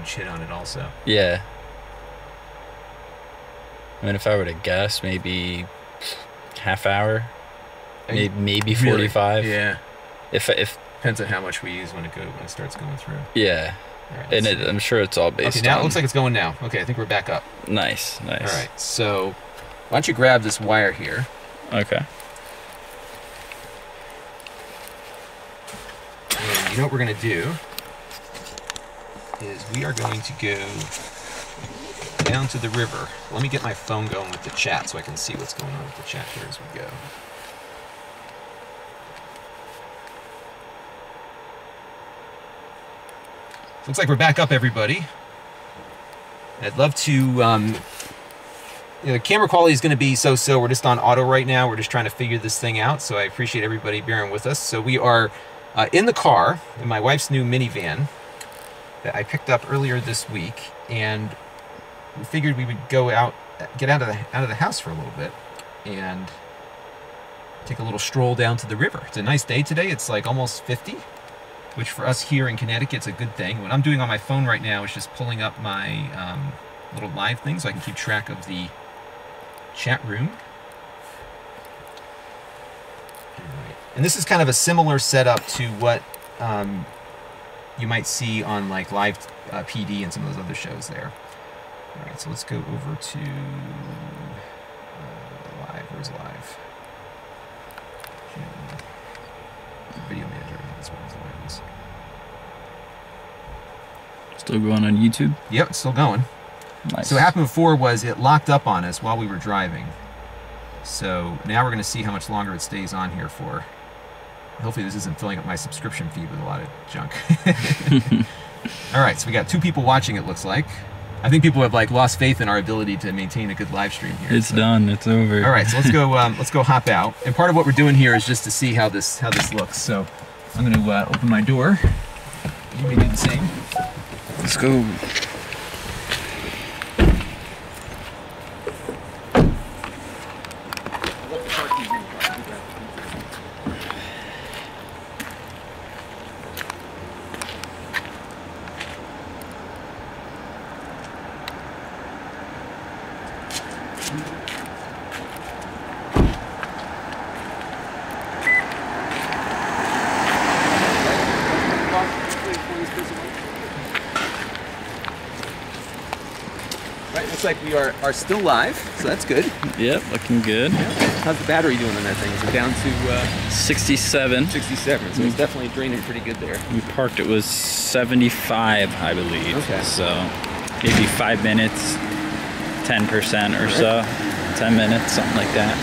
huge hit on it also. Yeah. I mean, if I were to guess, maybe half hour, maybe 45. Really? Yeah. If depends on how much we use when it starts going through. Yeah. Right, and I'm sure it's all based. Okay, now on... it looks like it's going now. Okay, I think we're back up. Nice, nice. All right, so why don't you grab this wire here? Okay. And you know what we're going to do is we are going to go down to the river. Let me get my phone going with the chat so I can see what's going on with the chat here as we go. Looks like we're back up, everybody. I'd love to, the camera quality is going to be so-so. We're just on auto right now. We're just trying to figure this thing out, so I appreciate everybody bearing with us. So we are in the car, in my wife's new minivan that I picked up earlier this week, and we figured we would go out, get out of the house for a little bit, and take a little stroll down to the river. It's a nice day today. It's like almost 50. Which for us here in Connecticut is a good thing. What I'm doing on my phone right now is just pulling up my little live thing so I can keep track of the chat room. Right. And this is kind of a similar setup to what you might see on like Live PD and some of those other shows there. All right, so let's go over to live. Where's live? Video manager. That's what it is. Still going on YouTube? Yep, it's still going. Nice. So what happened before was it locked up on us while we were driving. So now we're going to see how much longer it stays on here for. Hopefully this isn't filling up my subscription feed with a lot of junk. All right, so we got 2 people watching, it looks like. I think people have like lost faith in our ability to maintain a good live stream here. It's done. It's over. All right, so let's go hop out. And part of what we're doing here is just to see how this looks. So I'm going to open my door. You may do the same. Let's go. Looks like we are still live, so that's good. Yep, looking good. Yeah. How's the battery doing on that thing? Is it down to 67? 67, so it's definitely draining pretty good there. We parked, it was 75, I believe. Okay. So maybe 5 minutes, 10% or so, 10 minutes, something like that.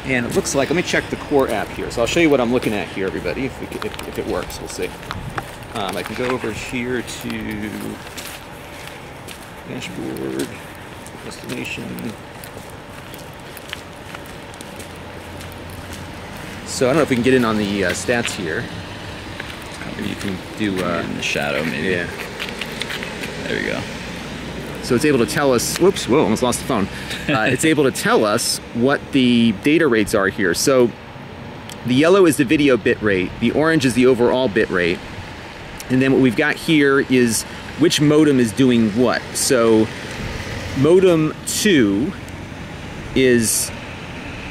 And it looks like, let me check the Core app here. So I'll show you what I'm looking at here, everybody, if it works. We'll see. I can go over here to dashboard, destination. So I don't know if we can get in on the stats here. Maybe you can do in the shadow, maybe. Yeah. There we go. So it's able to tell us, whoops, whoa, almost lost the phone. It's able to tell us what the data rates are here. So the yellow is the video bit rate, the orange is the overall bit rate, and then what we've got here is which modem is doing what. So modem 2 is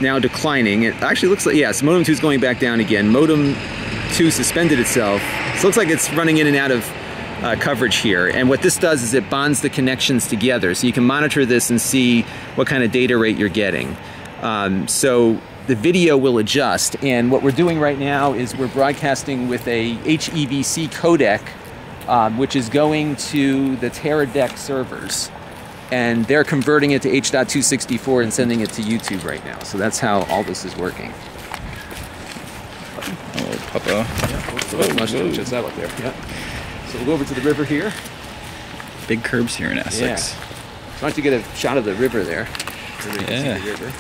now declining. It actually looks like, yes, modem 2 is going back down again. Modem 2 suspended itself. So it looks like it's running in and out of coverage here. And what this does is it bonds the connections together. So you can monitor this and see what kind of data rate you're getting. So the video will adjust. And what we're doing right now is we're broadcasting with a HEVC codec, which is going to the Teradek servers. And they're converting it to H.264 and sending it to YouTube right now. So that's how all this is working. Oh, Papa. Yeah, just that up there. Yeah. So we'll go over to the river here. Big curbs here in Essex. Yeah. So why don't you get a shot of the river there? So you can see the river.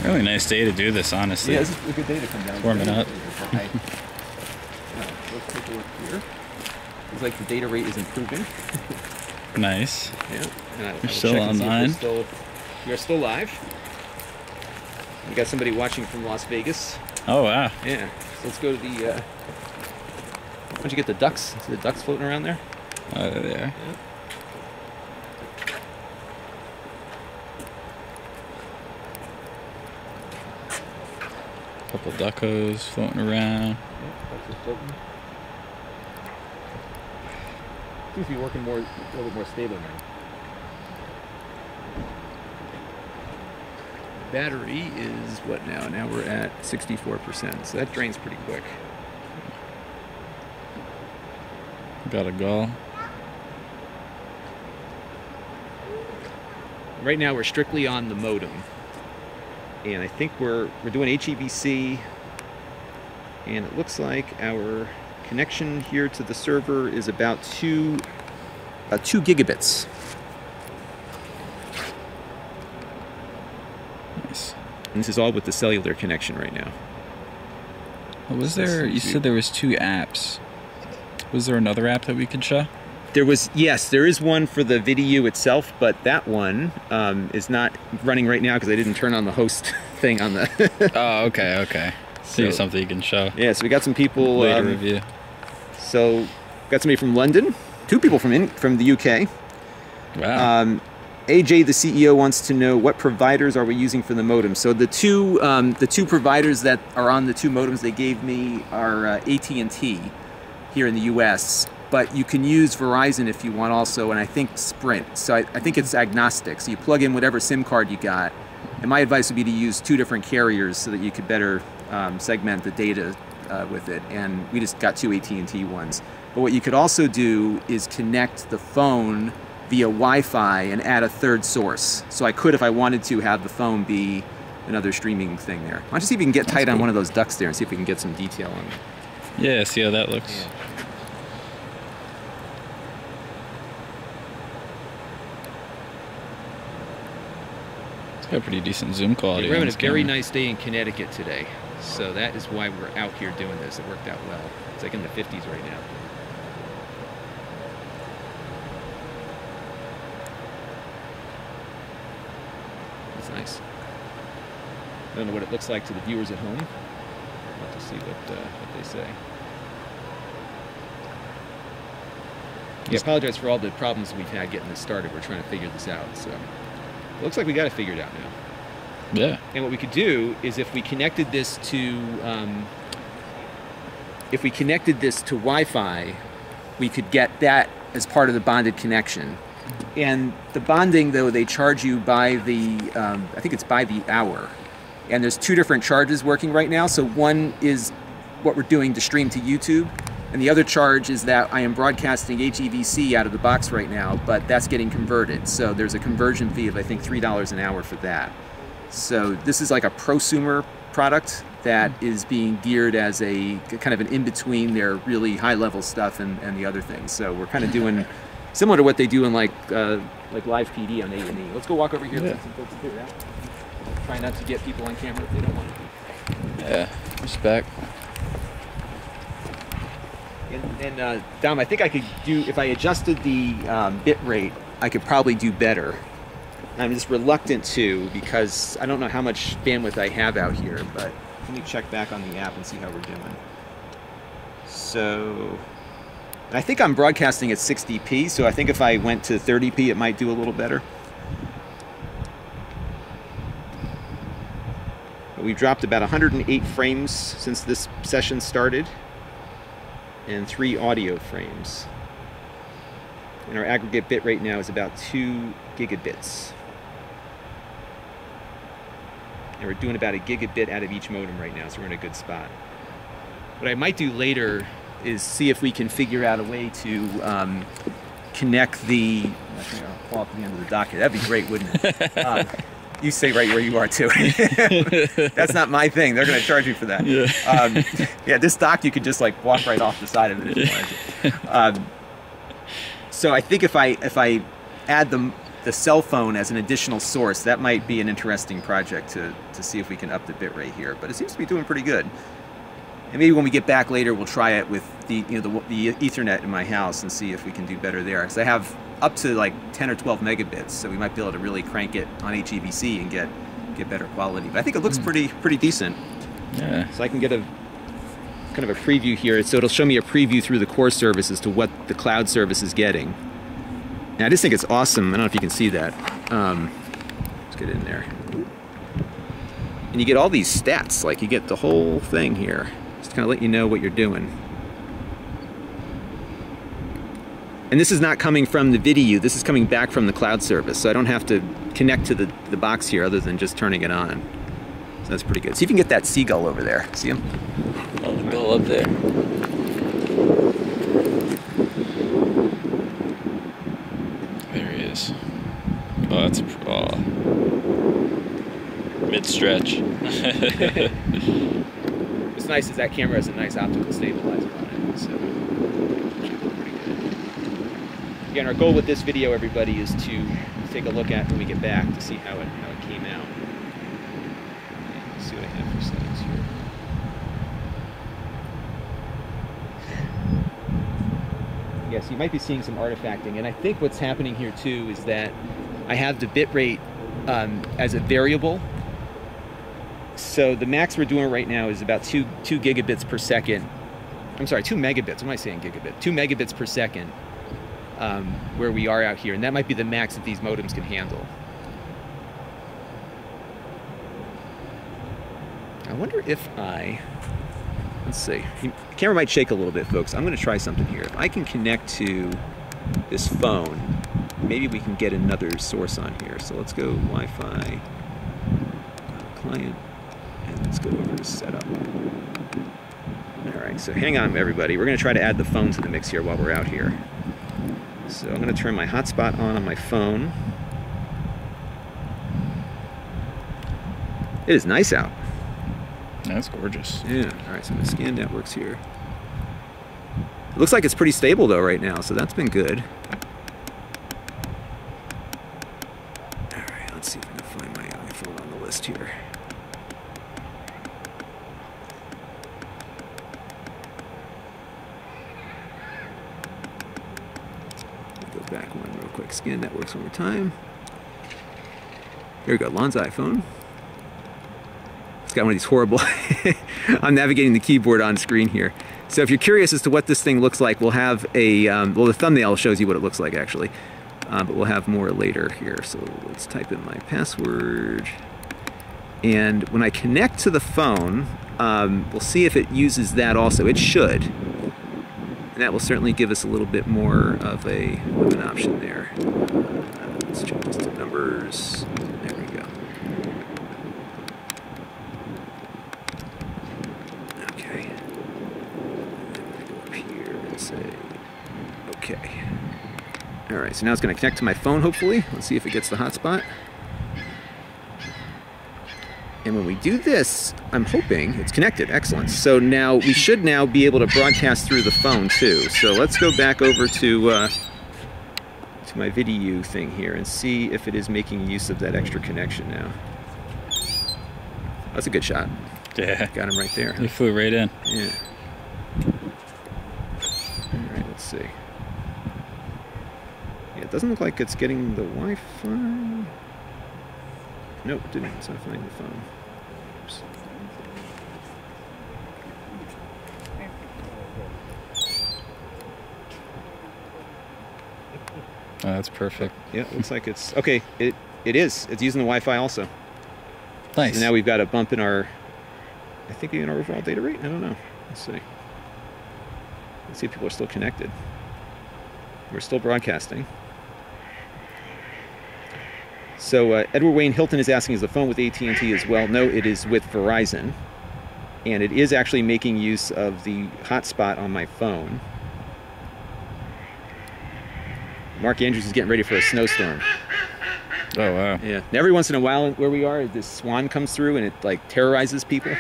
Really nice day to do this, honestly. Yeah, this is a good day to come down. Warming up. Let's take a look here. Looks like the data rate is improving. Nice. Yeah. You're still online. We are still live. We got somebody watching from Las Vegas. Oh, wow. Yeah. So let's go to the. Why don't you get the ducks? See the ducks floating around there? Oh, there they are. Yeah. Couple duckos floating around. Ducks are floating. Seems to be working a little bit more stable now. Battery is what now? Now we're at 64%, so that drains pretty quick. Got a gull. Right now we're strictly on the modem, and I think we're doing HEVC, and it looks like our connection here to the server is about 2 gigabits. Nice. And this is all with the cellular connection right now. What was there? You said there was 2 apps. Was there another app that we could show? There was, yes, there is one for the VidiU itself, but that one is not running right now because I didn't turn on the host thing on the. Oh, okay, okay. So something you can show. Yeah, so we got some people. Later review. So, got somebody from London, 2 people from the UK. Wow. AJ, the CEO, wants to know what providers are we using for the modem. So the two providers that are on the 2 modems they gave me are AT&T here in the US. But you can use Verizon if you want also, and I think Sprint. So I think it's agnostic. So you plug in whatever SIM card you got. And my advice would be to use 2 different carriers so that you could better segment the data with it. And we just got 2 AT&T ones. But what you could also do is connect the phone via Wi-Fi and add a 3rd source. So I could, if I wanted to, have the phone be another streaming thing there. Why don't you see if we can get tight on one of those ducks there and see if we can get some detail on it. Yeah, see how that looks. Yeah. Got pretty decent zoom quality. We're having a very nice day in Connecticut today, so that is why we're out here doing this. It worked out well. It's like in the 50s right now. That's nice. I don't know what it looks like to the viewers at home. We'll have to see what they say. Yeah, I apologize for all the problems we've had getting this started. We're trying to figure this out, so. It looks like we got it figured out now. Yeah. And what we could do is if we connected this to Wi-Fi, we could get that as part of the bonded connection. And the bonding, though, they charge you by the I think it's by the hour. And there's 2 different charges working right now. So one is what we're doing to stream to YouTube. And the other charge is that I am broadcasting HEVC out of the box right now, but that's getting converted. So there's a conversion fee of, I think, $3 an hour for that. So this is like a prosumer product that is being geared as a kind of an in-between their really high-level stuff and the other things. So we're kind of doing similar to what they do in like live PD on A&E. Let's go walk over here. Yeah. Let's figure it out. Try not to get people on camera if they don't want to. Yeah, respect. And Dom, I think I could do, if I adjusted the bit rate, I could probably do better. I'm just reluctant to because I don't know how much bandwidth I have out here, but let me check back on the app and see how we're doing. So, I think I'm broadcasting at 60p, so I think if I went to 30p, it might do a little better. But we've dropped about 108 frames since this session started, and 3 audio frames. And our aggregate bit rate now is about 2 gigabits. And we're doing about a gigabit out of each modem right now, so we're in a good spot. What I might do later is see if we can figure out a way to connect the, I think I'll fall off the end of the docket. That'd be great, wouldn't it? You stay right where you are too. That's not my thing. They're going to charge you for that. Yeah. Yeah, this dock you could just like walk right off the side of it if you wanted to. So I think if I add the cell phone as an additional source, that might be an interesting project to see if we can up the bit rate here. But it seems to be doing pretty good. And maybe when we get back later, we'll try it with the Ethernet in my house and see if we can do better there. Because I have up to like 10 or 12 megabits, so we might be able to really crank it on HEVC and get get better quality. But I think it looks pretty decent. Yeah. So I can get a kind of a preview here. So it'll show me a preview through the core service as to what the cloud service is getting. And I just think it's awesome. I don't know if you can see that. Let's get in there. And you get all these stats. Like you get the whole thing here. Just to kind of let you know what you're doing. And this is not coming from the VidiU. This is coming back from the cloud service. So I don't have to connect to the box here other than just turning it on. So that's pretty good. See if you can get that seagull over there. See him? Oh, the gull up there. There he is. Oh, that's mid-stretch. What's nice is that camera has a nice optical stabilizer on it, so it should look pretty good. Again, our goal with this video, everybody, is to take a look at when we get back to see how it came out. Let's see what I have for settings here. Yes, you might be seeing some artifacting, and I think what's happening here too is that I have the bitrate as a variable. So the max we're doing right now is about 2 gigabits per second. I'm sorry, 2 megabits. What am I saying gigabit? 2 megabits per second where we are out here, and that might be the max that these modems can handle. I wonder if let's see. The camera might shake a little bit, folks. I'm going to try something here. If I can connect to this phone, maybe we can get another source on here. So let's go Wi-Fi client, and let's go over to setup. All right, so hang on, everybody. We're going to try to add the phone to the mix here while we're out here. So I'm going to turn my hotspot on my phone. It is nice out. That's gorgeous. Yeah. All right, so I'm going to scan networks here. It looks like it's pretty stable though right now, so that's been good. All right, let's see if I can find my iPhone on the list here. Go back one real quick. Scan networks one more time. Here we go, Lon's iPhone. It's got one of these horrible, I'm navigating the keyboard on screen here. So if you're curious as to what this thing looks like, we'll have a, well, the thumbnail shows you what it looks like actually, but we'll have more later here. So let's type in my password. And when I connect to the phone, we'll see if it uses that also. It should. And that will certainly give us a little bit more of an option there. Let's change this to numbers. There we go. Okay. And then we're going to go up here and say, okay. All right, so now it's going to connect to my phone, hopefully. Let's see if it gets the hotspot. And when we do this, I'm hoping it's connected. Excellent. So now we should now be able to broadcast through the phone too. So let's go back over to my VidiU thing here and see if it is making use of that extra connection now. That's a good shot. Yeah. Got him right there. He flew right in. Yeah. All right, let's see. Yeah, it doesn't look like it's getting the Wi-Fi. Nope, it didn't. It's not finding the phone. Oops. Oh, that's perfect. Yeah, it looks like it's okay. It is. It's using the Wi-Fi also. Nice. So now we've got a bump in our, I think in our overall data rate. I don't know. Let's see. Let's see if people are still connected. We're still broadcasting. So Edward Wayne Hilton is asking, is the phone with AT&T as well? No, it is with Verizon. And it is actually making use of the hotspot on my phone. Mark Andrews is getting ready for a snowstorm. Oh, wow. Yeah. And every once in a while where we are, this swan comes through and it like terrorizes people.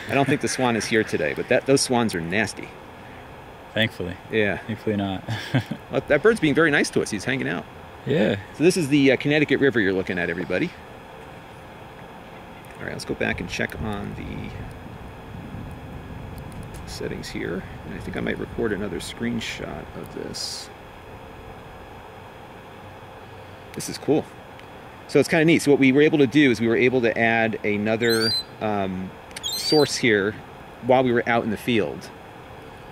I don't think the swan is here today, but those swans are nasty. Thankfully. Yeah. Thankfully not. Well, that bird's being very nice to us. He's hanging out. Yeah. So this is the Connecticut River you're looking at, everybody. All right, let's go back and check on the settings here. And I think I might record another screenshot of this. This is cool. So it's kind of neat. So what we were able to do is we were able to add another source here while we were out in the field.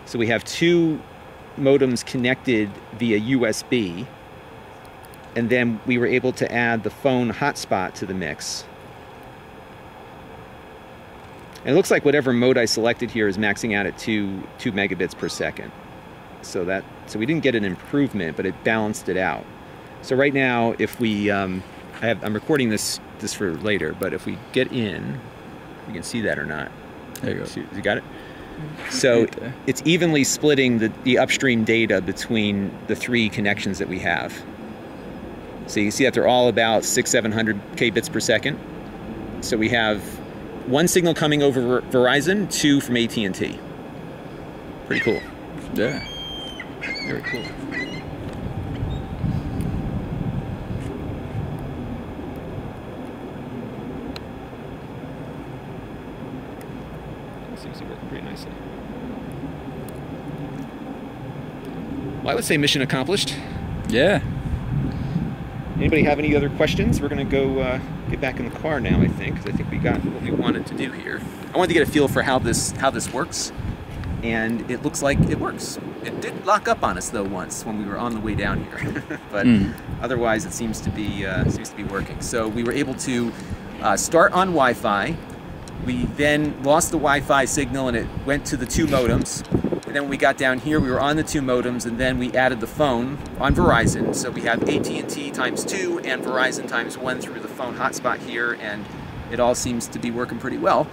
So we have 2 modems connected via USB, and then we were able to add the phone hotspot to the mix. And it looks like whatever mode I selected here is maxing out at 2 megabits per second. So we didn't get an improvement, but it balanced it out. So right now, if we, I'm recording this for later, but if we get in, you can see that or not. There you go. See, you got it? So it's evenly splitting the upstream data between the 3 connections that we have. So you see that they're all about 600-700 kbits per second. So we have 1 signal coming over Verizon, 2 from AT&T. Pretty cool. Yeah. Very cool. Seems to be working pretty nicely. Well, I would say mission accomplished. Yeah. Anybody have any other questions? We're going to go get back in the car now, I think, because I think we got what we wanted to do here. I wanted to get a feel for how this works, and it looks like it works. It did lock up on us though once when we were on the way down here, but otherwise it seems to be working. So we were able to start on Wi-Fi. We then lost the Wi-Fi signal and it went to the 2 modems. And then when we got down here, we were on the 2 modems, and then we added the phone on Verizon. So we have AT&T times 2 and Verizon times 1 through the phone hotspot here, and it all seems to be working pretty well.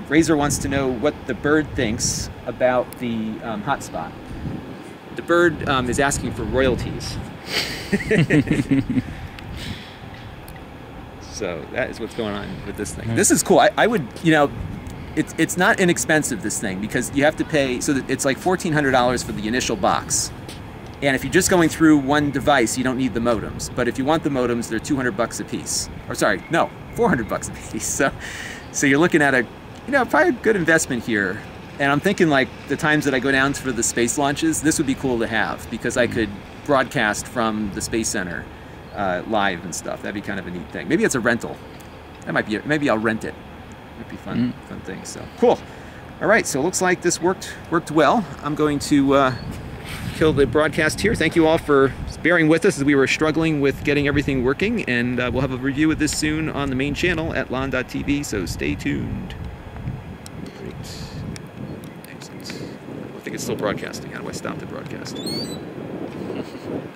Razor wants to know what the bird thinks about the hotspot. The bird is asking for royalties. So that is what's going on with this thing. This is cool. I would, you know, it's not inexpensive, this thing, because you have to pay, so that it's like $1,400 for the initial box. And if you're just going through one device, you don't need the modems. But if you want the modems, they're $200 a piece. Or sorry, no, $400 a piece. So you're looking at a, you know, probably a good investment here. And I'm thinking, like, the times that I go down for the space launches, this would be cool to have, because I could broadcast from the Space Center live and stuff. That'd be kind of a neat thing. Maybe it's a rental. That might be, maybe I'll rent it. It'd be fun, fun thing. So cool. All right, so it looks like this worked well. I'm going to kill the broadcast here. Thank you all for bearing with us as we were struggling with getting everything working, and we'll have a review of this soon on the main channel at Lon.TV, so stay tuned. Great. Excellent. I think it's still broadcasting. How do I stop the broadcast?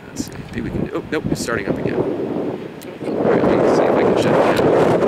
Let's see. Maybe we can do, oh, nope, it's starting up again. All right, let me see if I can shut it down.